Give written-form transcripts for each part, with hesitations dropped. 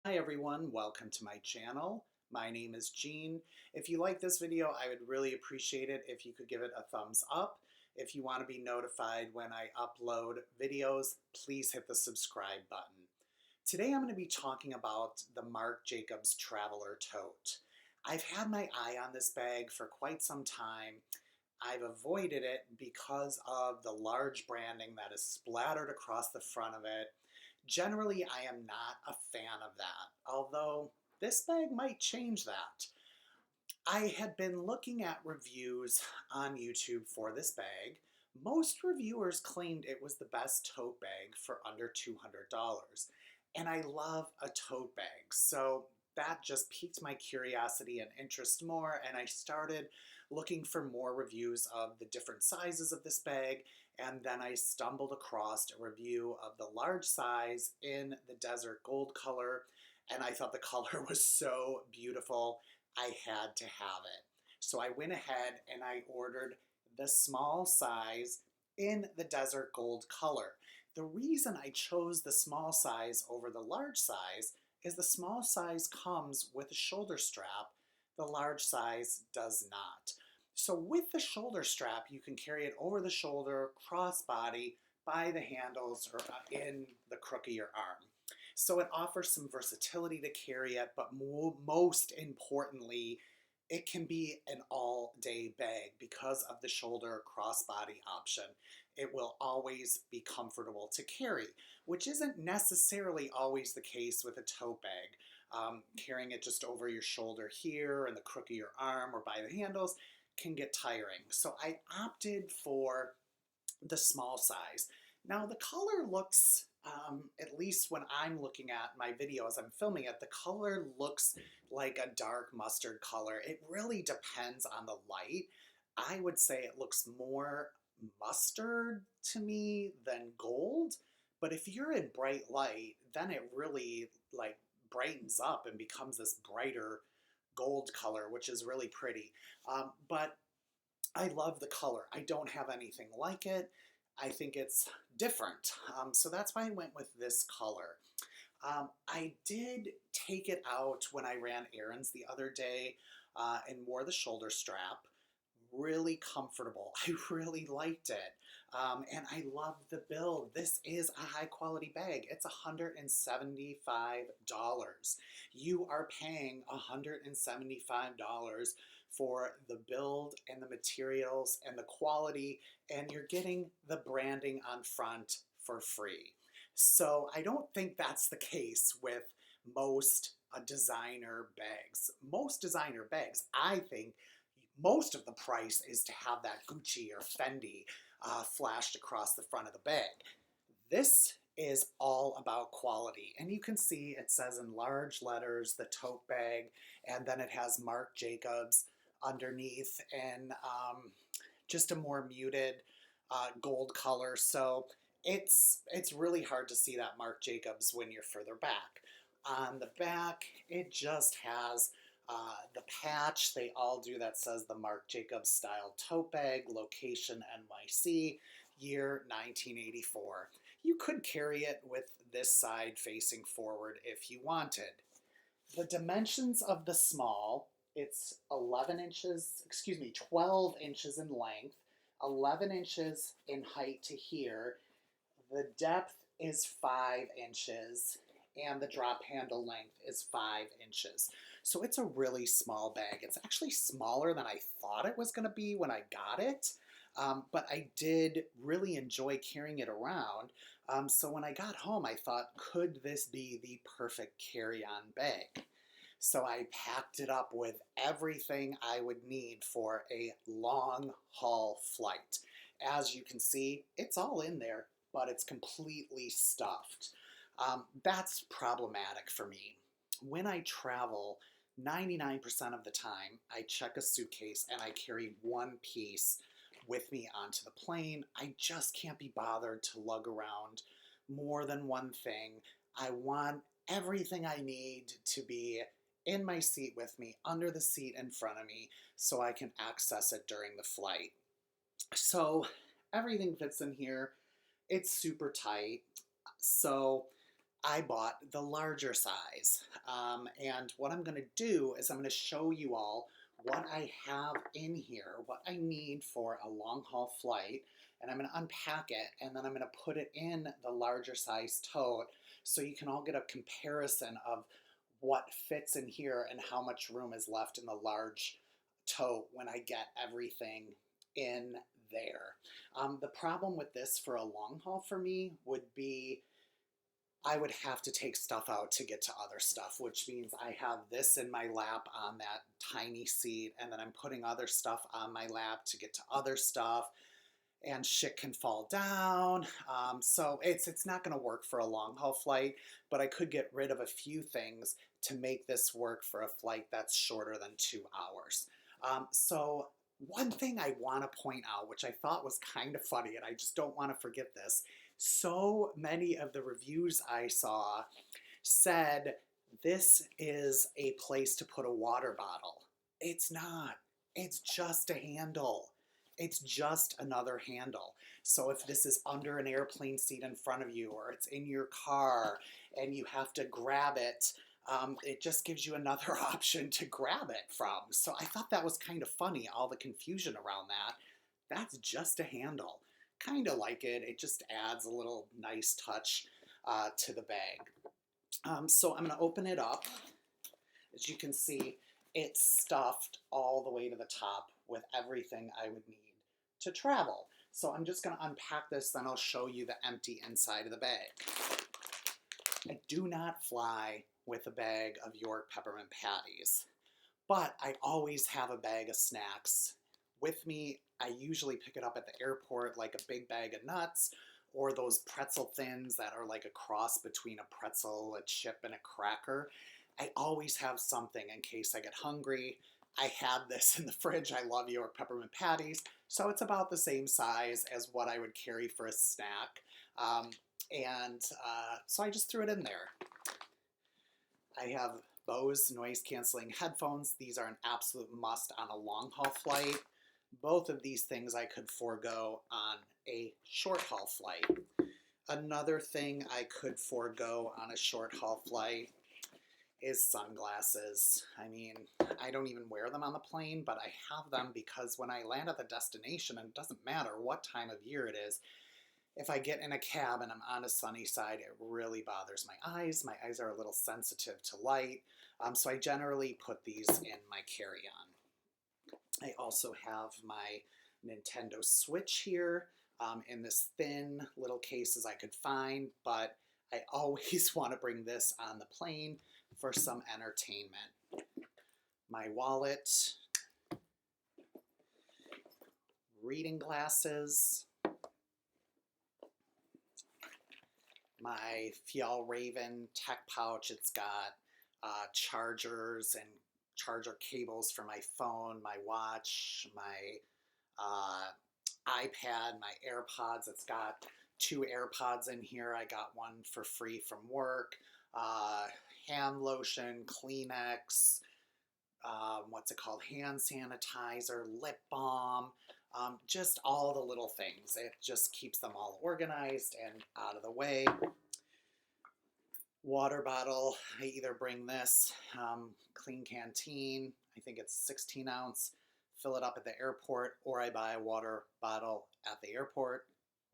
Hi everyone, welcome to my channel. My name is Gene. If you like this video, I would really appreciate it if you could give it a thumbs up. If you want to be notified when I upload videos, please hit the subscribe button. Today I'm going to be talking about the Marc Jacobs Traveler Tote. I've had my eye on this bag for quite some time. I've avoided it because of the large branding that is splattered across the front of it. Generally, I am not a fan of that, although this bag might change that. I had been looking at reviews on YouTube for this bag. Most reviewers claimed it was the best tote bag for under $200. And I love a tote bag, so that just piqued my curiosity and interest more, and I started looking for more reviews of the different sizes of this bag, and then I stumbled across a review of the large size in the desert gold color, and I thought the color was so beautiful I had to have it. So I went ahead and I ordered the small size in the desert gold color. The reason I chose the small size over the large size is the small size comes with a shoulder strap, the large size does not. So with the shoulder strap, you can carry it over the shoulder, crossbody, by the handles, or in the crook of your arm. So it offers some versatility to carry it, but most importantly, it can be an all-day bag because of the shoulder crossbody option. It will always be comfortable to carry, which isn't necessarily always the case with a tote bag. Carrying it just over your shoulder here and the crook of your arm or by the handles can get tiring. So I opted for the small size. Now the color looks, at least when I'm looking at my video as I'm filming it, the color looks like a dark mustard color. It really depends on the light. I would say it looks more mustard to me than gold, but if you're in bright light, then it really like brightens up and becomes this brighter gold color, which is really pretty. But I love the color. I don't have anything like it. I think it's different. So that's why I went with this color. I did take it out when I ran errands the other day and wore the shoulder strap. Really comfortable. I really liked it. And I love the build. This is a high quality bag. It's $175. You are paying $175 for the build and the materials and the quality, and you're getting the branding on front for free. So I don't think that's the case with most designer bags. Most designer bags, I think most of the price is to have that Gucci or Fendi flashed across the front of the bag. This is all about quality, and you can see it says in large letters the tote bag, and then it has Marc Jacobs underneath in just a more muted gold color. So it's really hard to see that Marc Jacobs when you're further back. On the back, it just has the patch they all do that says the Marc Jacobs style tote bag, location NYC, year 1984. You could carry it with this side facing forward if you wanted. The dimensions of the small, it's 11 inches, 12 inches in length, 11 inches in height to here. The depth is 5 inches, and the drop handle length is 5 inches. So it's a really small bag. It's actually smaller than I thought it was going to be when I got it, but I did really enjoy carrying it around. So when I got home, I thought, could this be the perfect carry-on bag? So I packed it up with everything I would need for a long haul flight. As you can see, it's all in there, but it's completely stuffed. That's problematic for me. When I travel, 99% of the time, I check a suitcase and I carry one piece with me onto the plane. I just can't be bothered to lug around more than one thing. I want everything I need to be in my seat with me, under the seat in front of me, so I can access it during the flight. So everything fits in here. It's super tight. So I bought the larger size. And what I'm going to do is I'm going to show you all what I have in here, what I need for a long haul flight, and I'm going to unpack it, and then I'm going to put it in the larger size tote so you can all get a comparison of what fits in here and how much room is left in the large tote when I get everything in there. The problem with this for a long haul for me would be I would have to take stuff out to get to other stuff, which means I have this in my lap on that tiny seat, and then I'm putting other stuff on my lap to get to other stuff, and shit can fall down. So it's not going to work for a long haul flight, but I could get rid of a few things to make this work for a flight that's shorter than 2 hours. So one thing I want to point out, which I thought was kind of funny, and I just don't want to forget this, so many of the reviews I saw said this is a place to put a water bottle. It's not. It's just a handle. It's just another handle. So if this is under an airplane seat in front of you, or it's in your car and you have to grab it, it just gives you another option to grab it from. So I thought that was kind of funny, all the confusion around that. That's just a handle. Kind of like it. It just adds a little nice touch to the bag. So I'm going to open it up. As you can see, it's stuffed all the way to the top with everything I would need to travel. So I'm just going to unpack this, then I'll show you the empty inside of the bag. I do not fly with a bag of York peppermint patties, but I always have a bag of snacks with me. I usually pick it up at the airport, like a big bag of nuts, or those pretzel thins that are like a cross between a pretzel, a chip, and a cracker. I always have something in case I get hungry. I have this in the fridge. I love York peppermint patties, so it's about the same size as what I would carry for a snack. So I just threw it in there. I have Bose noise-canceling headphones. These are an absolute must on a long-haul flight. Both of these things I could forego on a short-haul flight. Another thing I could forego on a short-haul flight is sunglasses. I mean, I don't even wear them on the plane, but I have them because when I land at the destination, and it doesn't matter what time of year it is, if I get in a cab and I'm on a sunny side, it really bothers my eyes. My eyes are a little sensitive to light, so I generally put these in my carry-on. I also have my Nintendo Switch here in this thin little cases I could find, but I always want to bring this on the plane for some entertainment. My wallet, reading glasses, my Fjallraven tech pouch. It's got chargers and charger cables for my phone, my watch, my iPad, my AirPods. It's got 2 AirPods in here. I got one for free from work. Hand lotion, Kleenex, what's it called? Hand sanitizer, lip balm, just all the little things. It just keeps them all organized and out of the way. Water bottle, I either bring this Clean Canteen, I think it's 16 ounce, fill it up at the airport, or I buy a water bottle at the airport.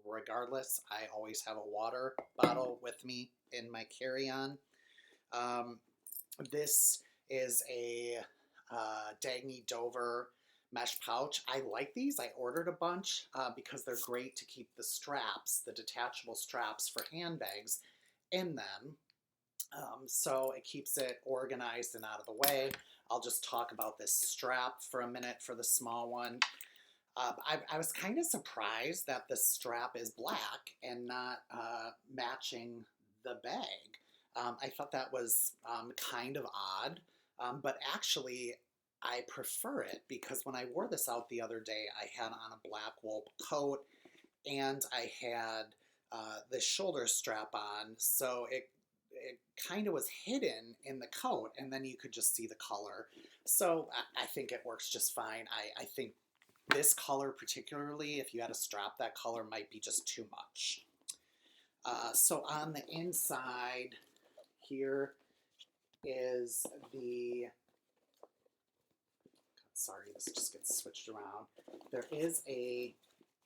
Regardless, I always have a water bottle with me in my carry-on. This is a Dagny Dover mesh pouch. I like these. I ordered a bunch because they're great to keep the straps, the detachable straps for handbags in them. So it keeps it organized and out of the way. I'll just talk about this strap for a minute for the small one. I was kind of surprised that the strap is black and not matching the bag. I thought that was kind of odd, but actually I prefer it because when I wore this out the other day, I had on a black wool coat and I had the shoulder strap on, so it kind of was hidden in the coat, and then you could just see the color. So I think it works just fine. I think this color particularly, if you had a strap that color, might be just too much. So on the inside here is the, sorry, this just gets switched around. There is a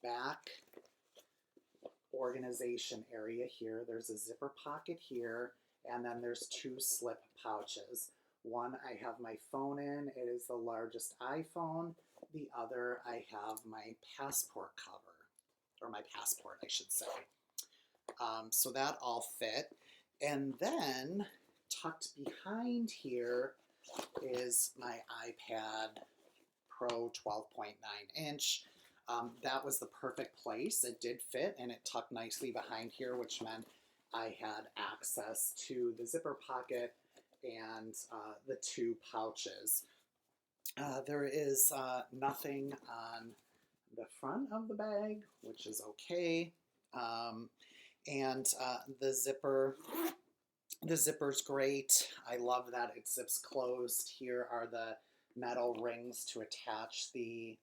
back organization area here. There's a zipper pocket here, and then there's two slip pouches. One I have my phone in, it is the largest iPhone. The other I have my passport cover, or my passport I should say. So that all fit. And then tucked behind here is my iPad Pro 12.9 inch. That was the perfect place. It did fit and it tucked nicely behind here, which meant I had access to the zipper pocket and the two pouches. There is nothing on the front of the bag, which is okay. And the zipper's great. I love that it zips closed. Here are the metal rings to attach the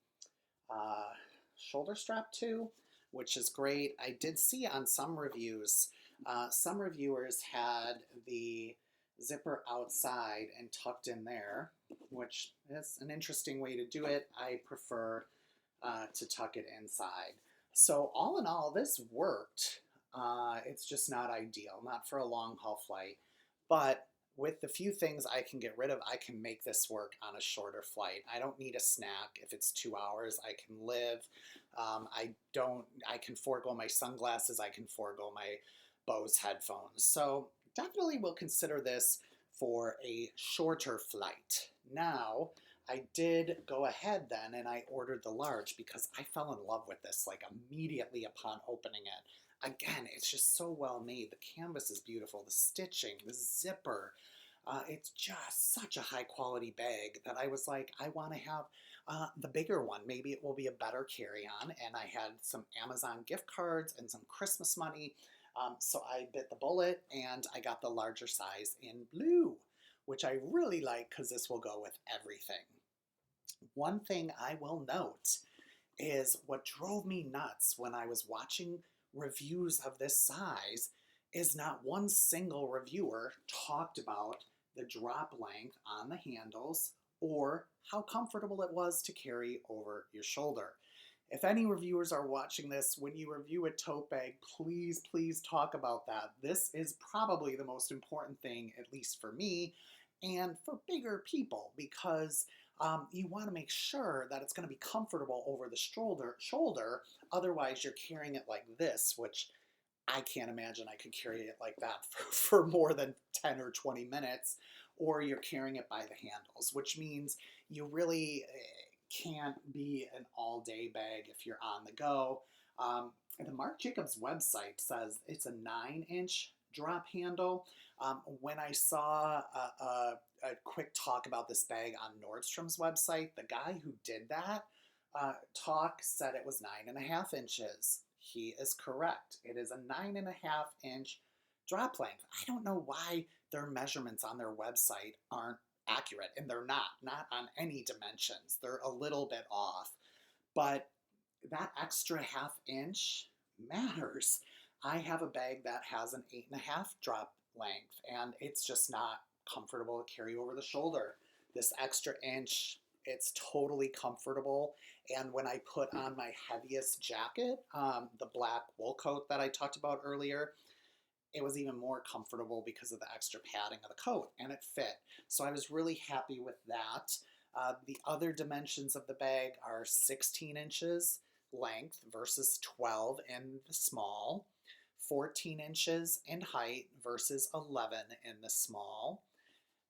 shoulder strap to, which is great. I did see on some reviews, some reviewers had the zipper outside and tucked in there, which is an interesting way to do it. I prefer to tuck it inside. So all in all, this worked. It's just not ideal, not for a long haul flight, but with the few things I can get rid of, I can make this work on a shorter flight. I don't need a snack. If it's 2 hours, I can live. I can forego my sunglasses. I can forego my Bose headphones. So definitely will consider this for a shorter flight. Now, I did go ahead then and I ordered the large because I fell in love with this like immediately upon opening it. Again, it's just so well made. The canvas is beautiful, the stitching, the zipper. It's just such a high quality bag that I was like, I want to have the bigger one. Maybe it will be a better carry-on. And I had some Amazon gift cards and some Christmas money. So I bit the bullet and I got the larger size in blue, which I really like because this will go with everything. One thing I will note is what drove me nuts when I was watching reviews of this size is not one single reviewer talked about the drop length on the handles or how comfortable it was to carry over your shoulder. If any reviewers are watching this, when you review a tote bag, please, please talk about that. This is probably the most important thing, at least for me, and for bigger people, because you want to make sure that it's going to be comfortable over the shoulder. Otherwise, you're carrying it like this, which I can't imagine I could carry it like that for more than 10 or 20 minutes, or you're carrying it by the handles, which means you really can't be an all-day bag if you're on the go. The Marc Jacobs website says it's a 9-inch drop handle. When I saw a quick talk about this bag on Nordstrom's website, the guy who did that talk said it was 9.5 inches. He is correct. It is a 9.5-inch drop length. I don't know why their measurements on their website aren't accurate, and they're not on any dimensions. They're a little bit off, but that extra half inch matters. I have a bag that has an 8.5 drop length, and it's just not comfortable to carry over the shoulder. This extra inch, it's totally comfortable. And when I put on my heaviest jacket, the black wool coat that I talked about earlier, it was even more comfortable because of the extra padding of the coat, and it fit. So I was really happy with that. The other dimensions of the bag are 16 inches length versus 12 in the small, 14 inches in height versus 11 in the small.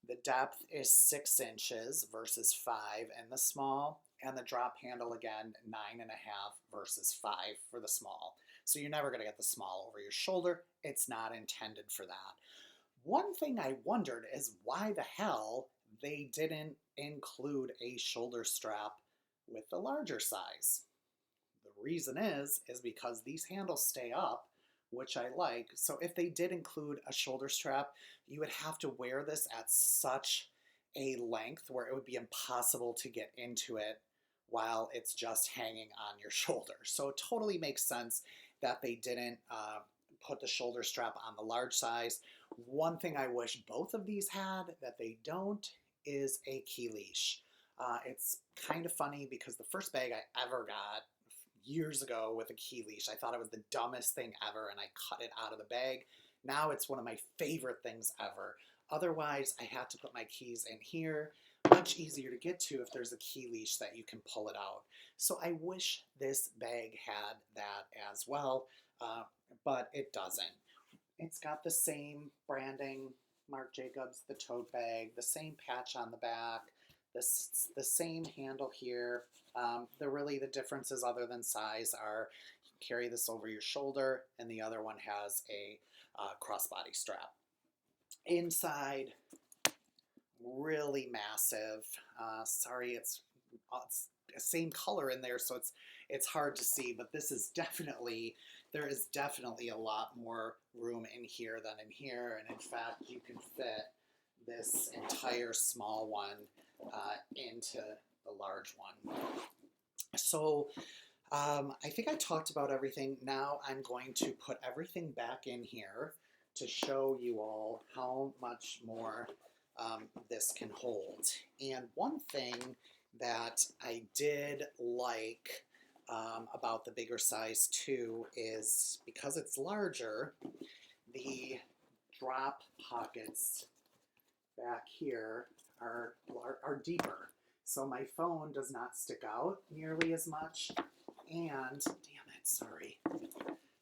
The depth is 6 inches versus 5 in the small, and the drop handle again 9.5 versus 5 for the small. So you're never going to get the small over your shoulder. It's not intended for that. One thing I wondered is why the hell they didn't include a shoulder strap with the larger size. The reason is because these handles stay up, which I like. So if they did include a shoulder strap, you would have to wear this at such a length where it would be impossible to get into it while it's just hanging on your shoulder. So it totally makes sense that they didn't put the shoulder strap on the large size. One thing I wish both of these had that they don't is a key leash. It's kind of funny because the first bag I ever got years ago with a key leash, I thought it was the dumbest thing ever and I cut it out of the bag. Now it's one of my favorite things ever. Otherwise, I had to put my keys in here. Much easier to get to if there's a key leash that you can pull it out. So I wish this bag had that as well, but it doesn't. It's got the same branding, Marc Jacobs, the tote bag, the same patch on the back, the same handle here. The differences other than size are you can carry this over your shoulder and the other one has a crossbody strap. Inside, really massive. Sorry, it's the same color in there, so it's hard to see, but there is definitely a lot more room in here than in here, and in fact, you can fit this entire small one into the large one. So I think I talked about everything. Now I'm going to put everything back in here to show you all how much more this can hold. And one thing that I did like about the bigger size too is because it's larger, the drop pockets back here are deeper. So my phone does not stick out nearly as much, and damn it, sorry.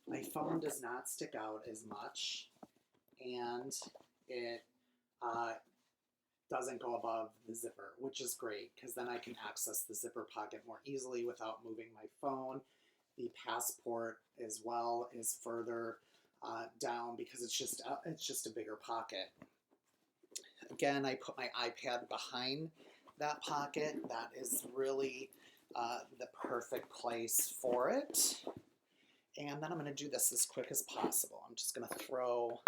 My phone does not stick out as much, and it doesn't go above the zipper, which is great because then I can access the zipper pocket more easily without moving my phone. The passport as well is further down because it's just a bigger pocket. Again, I put my iPad behind that pocket. That is really the perfect place for it. And then I'm going to do this as quick as possible. I'm just going to throw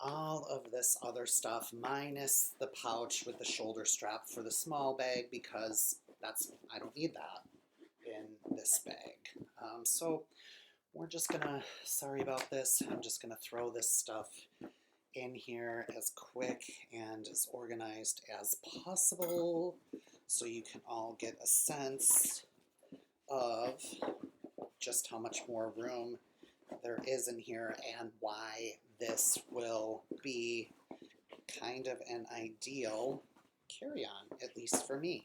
all of this other stuff minus the pouch with the shoulder strap for the small bag because I don't need that in this bag. So we're just gonna, sorry about this, I'm just gonna throw this stuff in here as quick and as organized as possible so you can all get a sense of just how much more room there is in here and why this will be kind of an ideal carry-on, at least for me.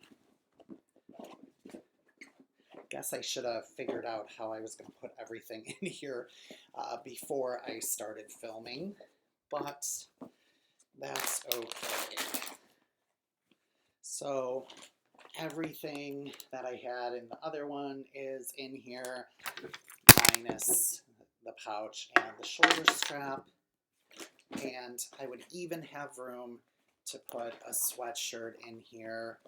Guess I should have figured out how I was going to put everything in here before I started filming, but that's okay. So everything that I had in the other one is in here, minus the pouch and the shoulder strap, and I would even have room to put a sweatshirt in here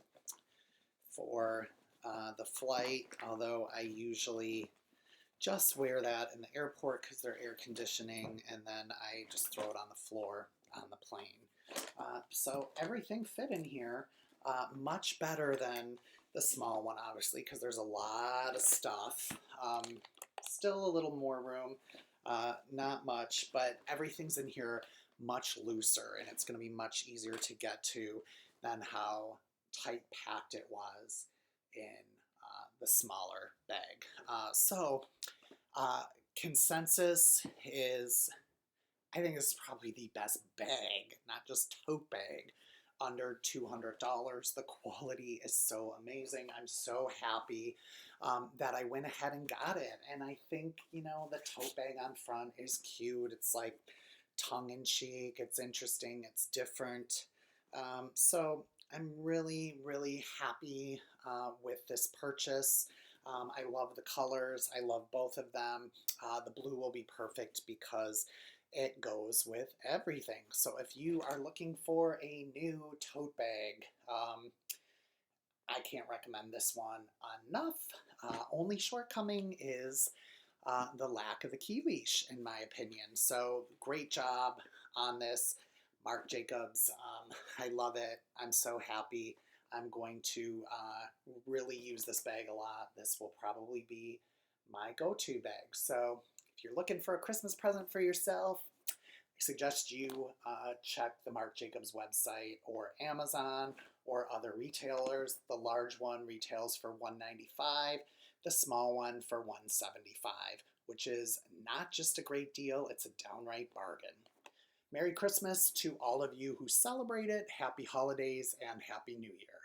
for the flight, although I usually just wear that in the airport because they're air conditioning, and then I just throw it on the floor on the plane. So everything fit in here much better than the small one, obviously, because there's a lot of stuff. Still a little more room, not much, but everything's in here much looser, and it's going to be much easier to get to than how tight packed it was in the smaller bag. Consensus is, I think this is probably the best bag, not just tote bag, under $200. The quality is so amazing. I'm so happy that I went ahead and got it. And I think, you know, the tote bag on front is cute. It's like tongue-in-cheek. It's interesting. It's different. So I'm really, really happy with this purchase. I love the colors. I love both of them. The blue will be perfect because it goes with everything. So if you are looking for a new tote bag, I can't recommend this one enough. Only shortcoming is the lack of a key leash, in my opinion. So great job on this, Marc Jacobs. I love it. I'm so happy. I'm going to really use this bag a lot. This will probably be my go-to bag. So If you're looking for a Christmas present for yourself, I suggest you check the Marc Jacobs website or Amazon or other retailers. The large one retails for $195, the small one for $175, which is not just a great deal, it's a downright bargain. Merry Christmas to all of you who celebrate it, Happy Holidays, and Happy New Year.